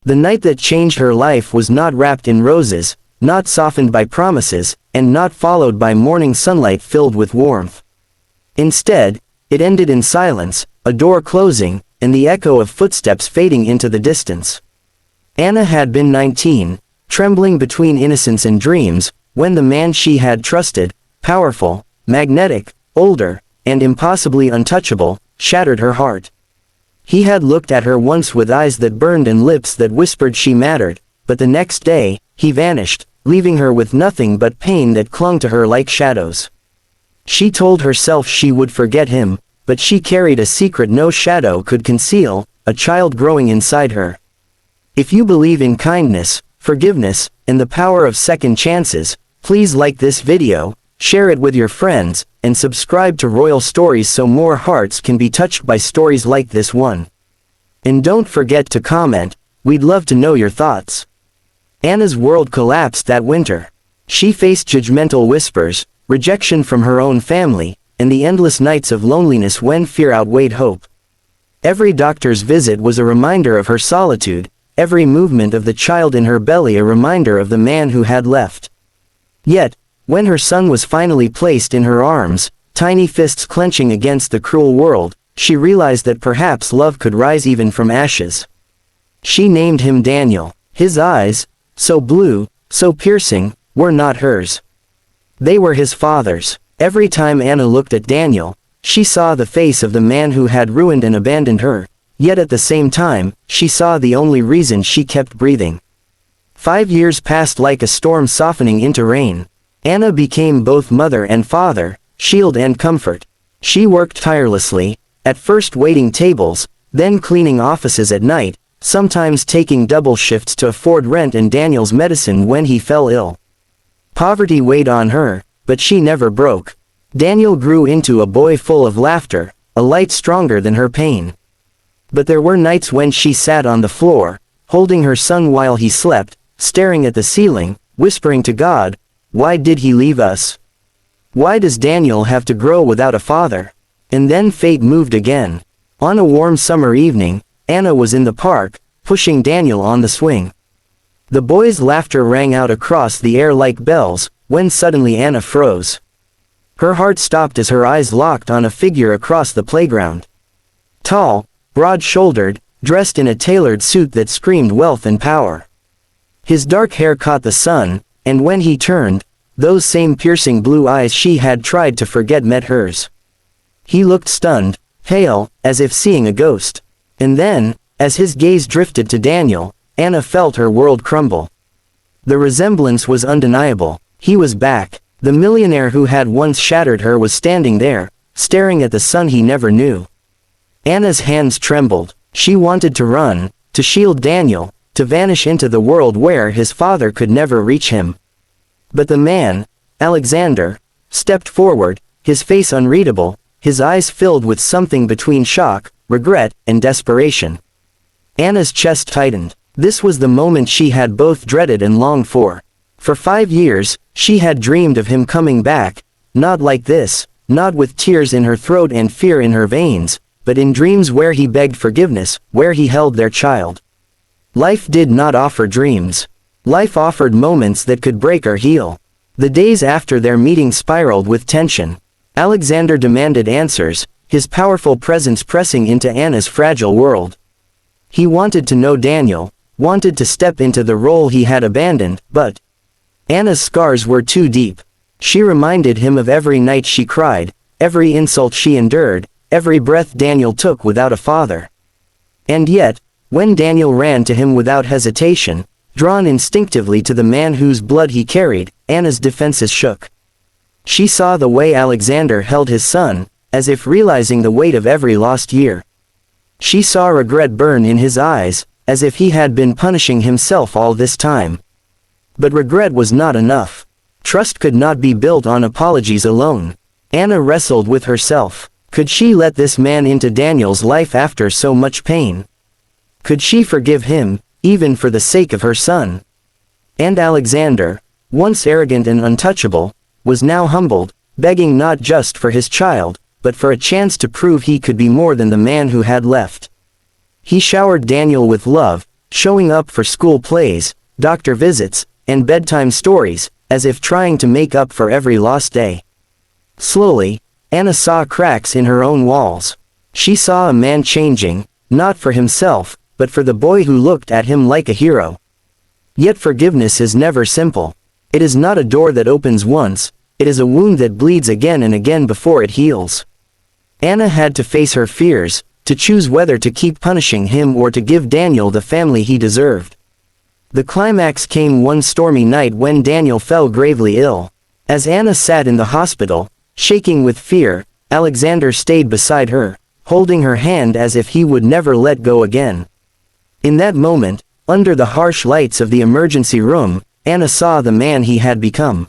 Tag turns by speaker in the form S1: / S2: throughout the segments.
S1: The night that changed her life was not wrapped in roses, not softened by promises, and not followed by morning sunlight filled with warmth. Instead, it ended in silence, a door closing, and the echo of footsteps fading into the distance. Anna had been 19, trembling between innocence and dreams, when the man she had trusted, powerful, magnetic, older, and impossibly untouchable, shattered her heart. He had looked at her once with eyes that burned and lips that whispered she mattered, but the next day, he vanished, leaving her with nothing but pain that clung to her like shadows. She told herself she would forget him, but she carried a secret no shadow could conceal, a child growing inside her. If you believe in kindness, forgiveness, and the power of second chances, please like this video, share it with your friends, and subscribe to Royal Stories so more hearts can be touched by stories like this one. And don't forget to comment, we'd love to know your thoughts. Anna's world collapsed that winter. She faced judgmental whispers, rejection from her own family, and the endless nights of loneliness when fear outweighed hope. Every doctor's visit was a reminder of her solitude, every movement of the child in her belly a reminder of the man who had left. Yet, when her son was finally placed in her arms, tiny fists clenching against the cruel world, she realized that perhaps love could rise even from ashes. She named him Daniel. His eyes, so blue, so piercing, were not hers. They were his father's. Every time Anna looked at Daniel, she saw the face of the man who had ruined and abandoned her, yet at the same time, she saw the only reason she kept breathing. 5 years passed like a storm softening into rain. Anna became both mother and father, shield and comfort. She worked tirelessly, at first waiting tables, then cleaning offices at night, sometimes taking double shifts to afford rent and Daniel's medicine when he fell ill. Poverty weighed on her, but she never broke. Daniel grew into a boy full of laughter, a light stronger than her pain. But there were nights when she sat on the floor, holding her son while he slept, staring at the ceiling, whispering to God, "Why did he leave us? Why does Daniel have to grow without a father?" And then fate moved again. On a warm summer evening, Anna was in the park, pushing Daniel on the swing. The boy's laughter rang out across the air like bells, when suddenly Anna froze. Her heart stopped as her eyes locked on a figure across the playground. Tall, broad-shouldered, dressed in a tailored suit that screamed wealth and power. His dark hair caught the sun, and when he turned, those same piercing blue eyes she had tried to forget met hers. He looked stunned, pale, as if seeing a ghost. And then, as his gaze drifted to Daniel, Anna felt her world crumble. The resemblance was undeniable. He was back. The millionaire who had once shattered her was standing there, staring at the son he never knew. Anna's hands trembled. She wanted to run, to shield Daniel, to vanish into the world where his father could never reach him. But the man, Alexander, stepped forward, his face unreadable, his eyes filled with something between shock, regret, and desperation. Anna's chest tightened. This was the moment she had both dreaded and longed for. For 5 years, she had dreamed of him coming back, not like this, not with tears in her throat and fear in her veins, but in dreams where he begged forgiveness, where he held their child. Life did not offer dreams. Life offered moments that could break or heal. The days after their meeting spiraled with tension. Alexander demanded answers, his powerful presence pressing into Anna's fragile world. He wanted to know Daniel, wanted to step into the role he had abandoned, but Anna's scars were too deep. She reminded him of every night she cried, every insult she endured, every breath Daniel took without a father. And yet, when Daniel ran to him without hesitation, drawn instinctively to the man whose blood he carried, Anna's defenses shook. She saw the way Alexander held his son, as if realizing the weight of every lost year. She saw regret burn in his eyes, as if he had been punishing himself all this time. But regret was not enough. Trust could not be built on apologies alone. Anna wrestled with herself. Could she let this man into Daniel's life after so much pain? Could she forgive him, even for the sake of her son? And Alexander, once arrogant and untouchable, was now humbled, begging not just for his child, but for a chance to prove he could be more than the man who had left. He showered Daniel with love, showing up for school plays, doctor visits, and bedtime stories, as if trying to make up for every lost day. Slowly, Anna saw cracks in her own walls. She saw a man changing, not for himself, but for the boy who looked at him like a hero. Yet forgiveness is never simple. It is not a door that opens once, it is a wound that bleeds again and again before it heals. Anna had to face her fears, to choose whether to keep punishing him or to give Daniel the family he deserved. The climax came one stormy night when Daniel fell gravely ill. As Anna sat in the hospital, shaking with fear, Alexander stayed beside her, holding her hand as if he would never let go again. In that moment, under the harsh lights of the emergency room, Anna saw the man he had become.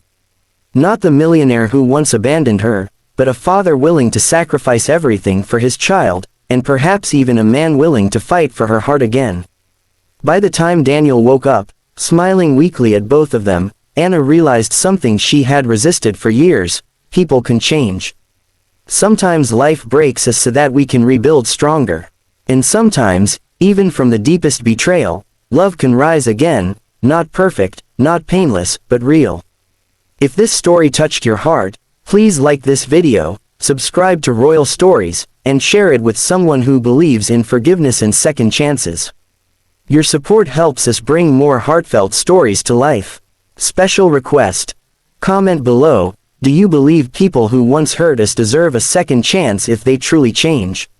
S1: Not the millionaire who once abandoned her, but a father willing to sacrifice everything for his child, and perhaps even a man willing to fight for her heart again. By the time Daniel woke up, smiling weakly at both of them, Anna realized something she had resisted for years: people can change. Sometimes life breaks us so that we can rebuild stronger. And sometimes, even from the deepest betrayal, love can rise again, not perfect, not painless, but real. If this story touched your heart, please like this video, subscribe to Royal Stories, and share it with someone who believes in forgiveness and second chances. Your support helps us bring more heartfelt stories to life. Special request. Comment below, do you believe people who once hurt us deserve a second chance if they truly change?